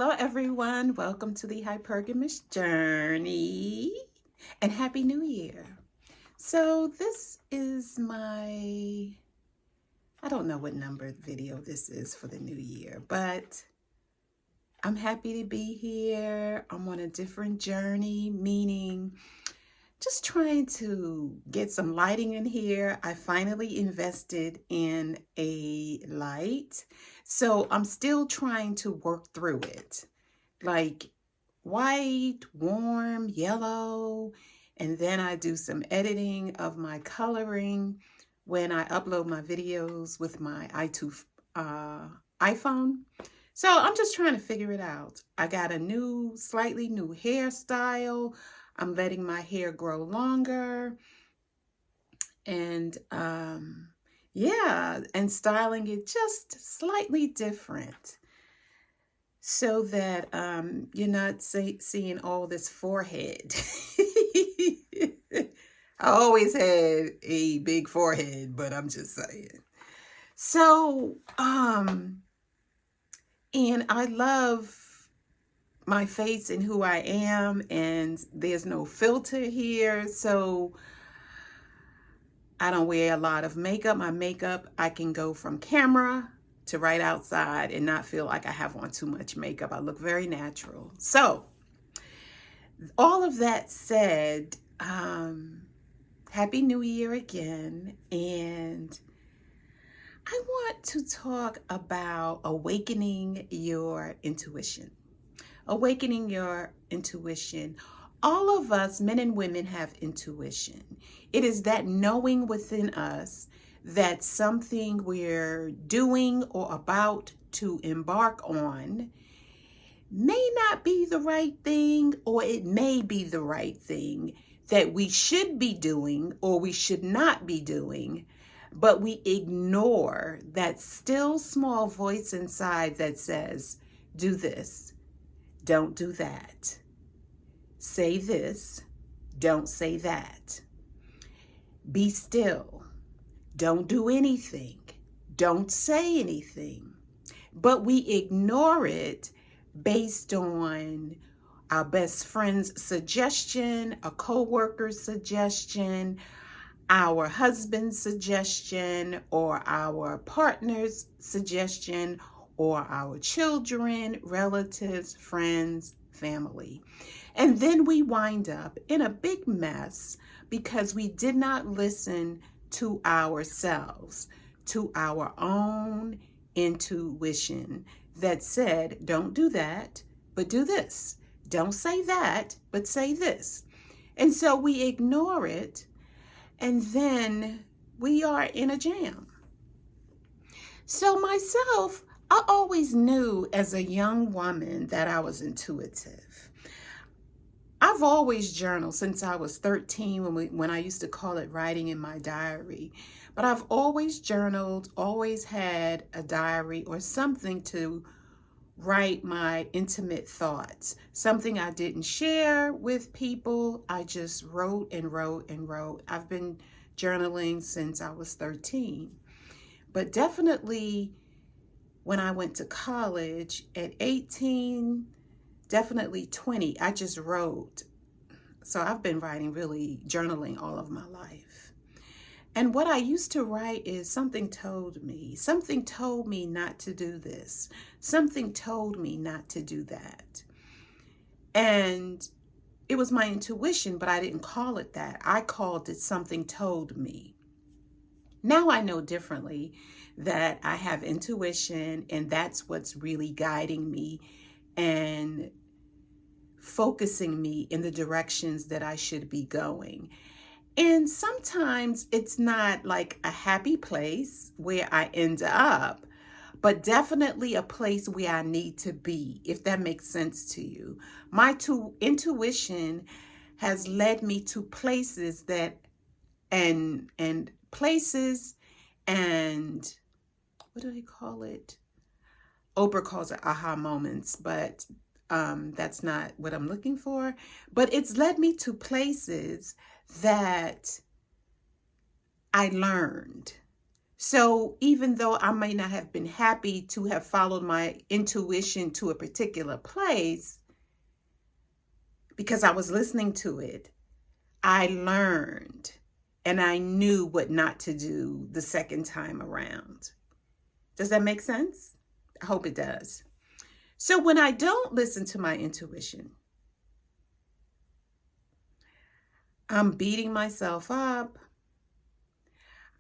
Hello, everyone. Welcome to the Hypergamous Journey and Happy New Year. So, this is I don't know what number video this is for the new year, but I'm happy to be here. I'm on a different journey, meaning just trying to get some lighting in here. I finally invested in a light. So I'm still trying to work through it. Like white, warm, yellow. And then I do some editing of my coloring when I upload my videos with my iPhone. So I'm just trying to figure it out. I got a slightly new hairstyle. I'm letting my hair grow longer and and styling it just slightly different so that you're not seeing all this forehead. I always had a big forehead, but I'm just saying. So, and I love my face and who I am, and there's no filter here, so I don't wear a lot of makeup. My makeup, I can go from camera to right outside and not feel like I have on too much makeup. I look very natural. So, all of that said, Happy New Year again, and I want to talk about awakening your intuition. Awakening your intuition. All of us, men and women, have intuition. It is that knowing within us that something we're doing or about to embark on may not be the right thing, or it may be the right thing that we should be doing or we should not be doing, but we ignore that still small voice inside that says, do this. Don't do that. Say this. Don't say that. Be still. Don't do anything. Don't say anything. But we ignore it based on our best friend's suggestion, a coworker's suggestion, our husband's suggestion, or our partner's suggestion, or our children, relatives, friends, family. And then we wind up in a big mess because we did not listen to ourselves, to our own intuition that said, don't do that, but do this. Don't say that, but say this. And so we ignore it, and then we are in a jam. So myself, I always knew as a young woman that I was intuitive. I've always journaled since I was 13 when I used to call it writing in my diary. But I've always journaled, always had a diary or something to write my intimate thoughts. Something I didn't share with people. I just wrote and wrote and wrote. I've been journaling since I was 13. But definitely when I went to college at 18, definitely 20, I just wrote. So I've been really journaling all of my life. And what I used to write is something told me not to do this. Something told me not to do that. And it was my intuition, but I didn't call it that. I called it something told me. Now I know differently that I have intuition, and that's what's really guiding me and focusing me in the directions that I should be going. And sometimes it's not like a happy place where I end up, but definitely a place where I need to be, if that makes sense to you. My intuition has led me to places and what do they call it? Oprah calls it aha moments, but that's not what I'm looking for. But it's led me to places that I learned. So even though I may not have been happy to have followed my intuition to a particular place because I was listening to it, I learned and I knew what not to do the second time around. Does that make sense? I hope it does. So when I don't listen to my intuition, I'm beating myself up.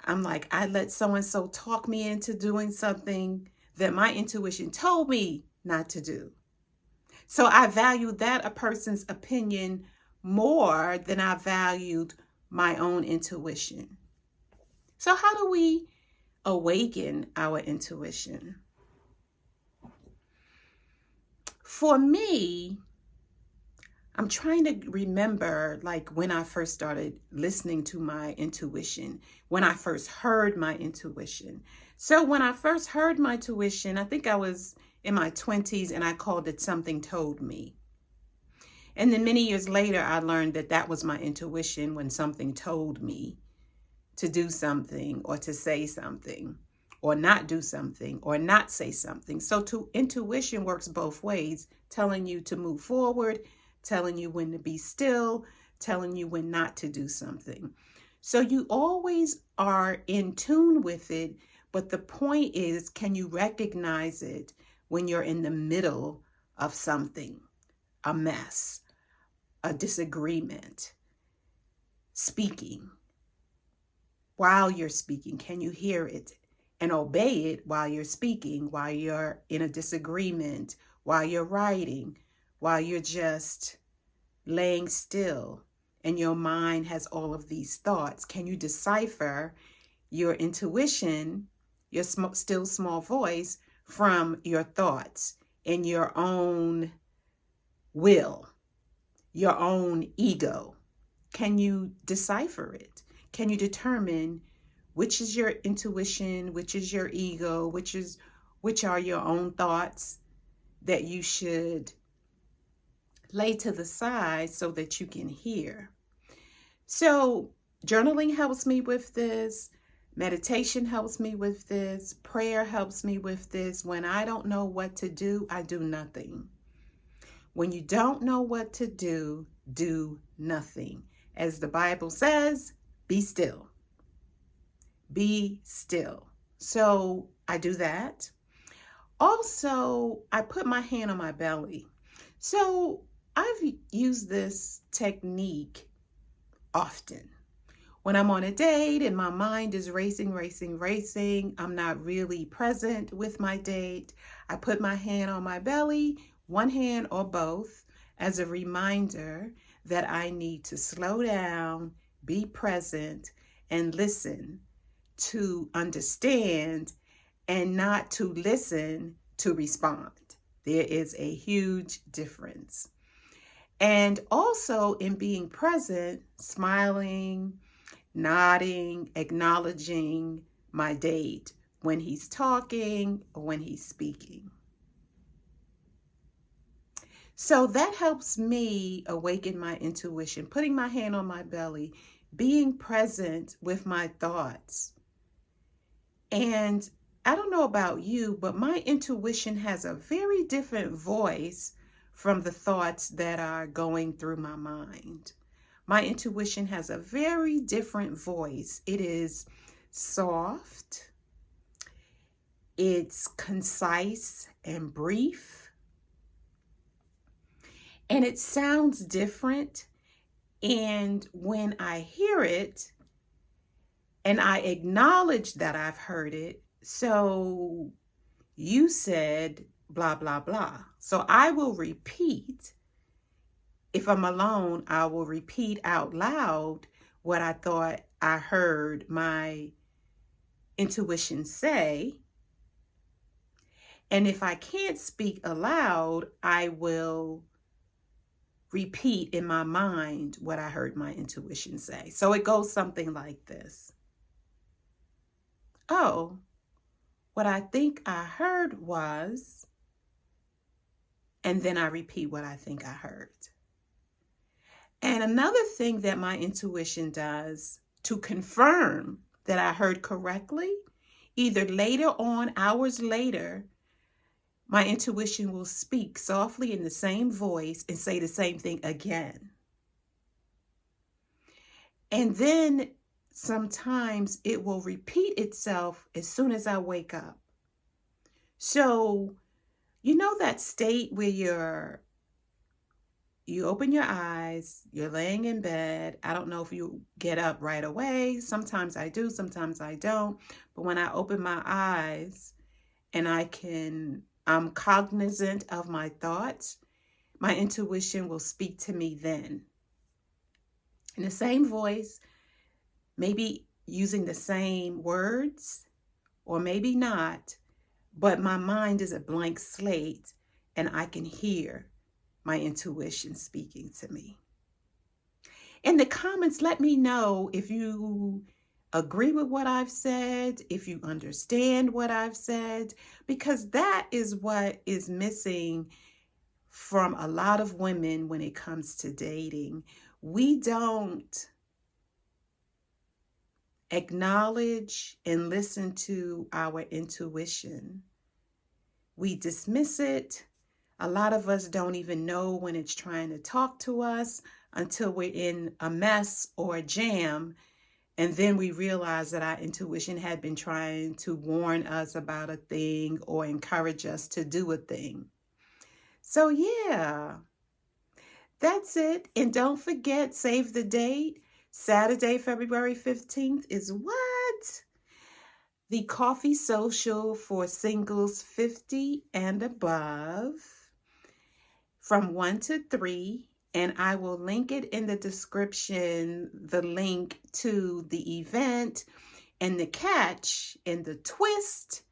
I'm like, I let so-and-so talk me into doing something that my intuition told me not to do. So I value that a person's opinion more than I valued my own intuition. So how do we awaken our intuition? For me, I'm trying to remember like when I first started listening to my intuition, when I first heard my intuition. So when I first heard my intuition, I think I was in my 20s and I called it something told me. And then many years later, I learned that that was my intuition when something told me to do something or to say something or not do something or not say something. So intuition works both ways, telling you to move forward, telling you when to be still, telling you when not to do something. So you always are in tune with it, but the point is, can you recognize it when you're in the middle of something, a mess, a disagreement, speaking? While you're speaking, can you hear it and obey it while you're speaking, while you're in a disagreement, while you're writing, while you're just laying still and your mind has all of these thoughts? Can you decipher your intuition, your still small voice, from your thoughts and your own will, your own ego? Can you decipher it? Can you determine which is your intuition, which is your ego, which are your own thoughts that you should lay to the side so that you can hear? So journaling helps me with this. Meditation helps me with this. Prayer helps me with this. When I don't know what to do, I do nothing. When you don't know what to do nothing. As the Bible says, be still. Be still. So I do that. Also, I put my hand on my belly. So I've used this technique often. When I'm on a date and my mind is racing, I'm not really present with my date, I put my hand on my belly, one hand or both, as a reminder that I need to slow down, be present, and listen to understand and not to listen to respond. There is a huge difference. And also in being present, smiling, nodding, acknowledging my date when he's talking or when he's speaking. So that helps me awaken my intuition, putting my hand on my belly, being present with my thoughts. And I don't know about you, but my intuition has a very different voice from the thoughts that are going through my mind. My intuition has a very different voice. It is soft, it's concise and brief, and it sounds different. And when I hear it, and I acknowledge that I've heard it, so you said blah, blah, blah. So I will repeat. If I'm alone, I will repeat out loud what I thought I heard my intuition say. And if I can't speak aloud, I will repeat in my mind what I heard my intuition say. So it goes something like this. Oh, what I think I heard was, and then I repeat what I think I heard. And another thing that my intuition does to confirm that I heard correctly Either later on, hours later, my intuition will speak softly in the same voice and say the same thing again. And then sometimes it will repeat itself as soon as I wake up. So, you know that state where you open your eyes, you're laying in bed. I don't know if you get up right away. Sometimes I do, sometimes I don't. But when I open my eyes and I'm cognizant of my thoughts, my intuition will speak to me then. In the same voice, maybe using the same words, or maybe not, but my mind is a blank slate and I can hear my intuition speaking to me. In the comments, let me know if you agree with what I've said, if you understand what I've said, because that is what is missing from a lot of women when it comes to dating. We don't acknowledge and listen to our intuition. We dismiss it. A lot of us don't even know when it's trying to talk to us until we're in a mess or a jam. And then we realize that our intuition had been trying to warn us about a thing or encourage us to do a thing. So yeah, that's it. And don't forget, save the date. Saturday, February 15th is what? The coffee social for singles 50 and above from 1 to 3. And I will link it in the description, the link to the event and the catch and the twist.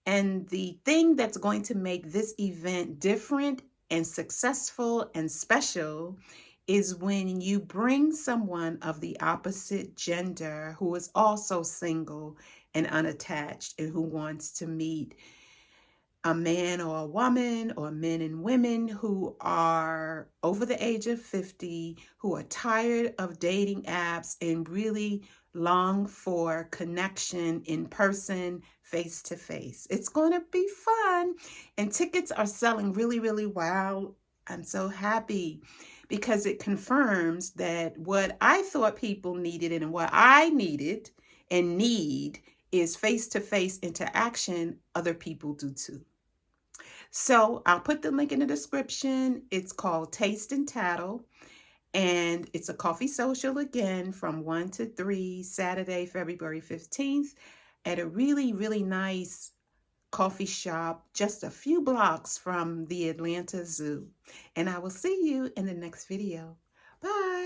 And the thing that's going to make this event different and successful and special is when you bring someone of the opposite gender who is also single and unattached and who wants to meet a man or a woman, or men and women who are over the age of 50, who are tired of dating apps and really long for connection in person, face to face. It's going to be fun. And tickets are selling really, really well. I'm so happy because it confirms that what I thought people needed and what I needed and need is face-to-face interaction. Other people do too. So I'll put the link in the description. It's called Taste and Tattle, and it's a coffee social again from 1 to 3, Saturday, February 15th, at a really, really nice coffee shop just a few blocks from the Atlanta Zoo. And I will see you in the next video. Bye.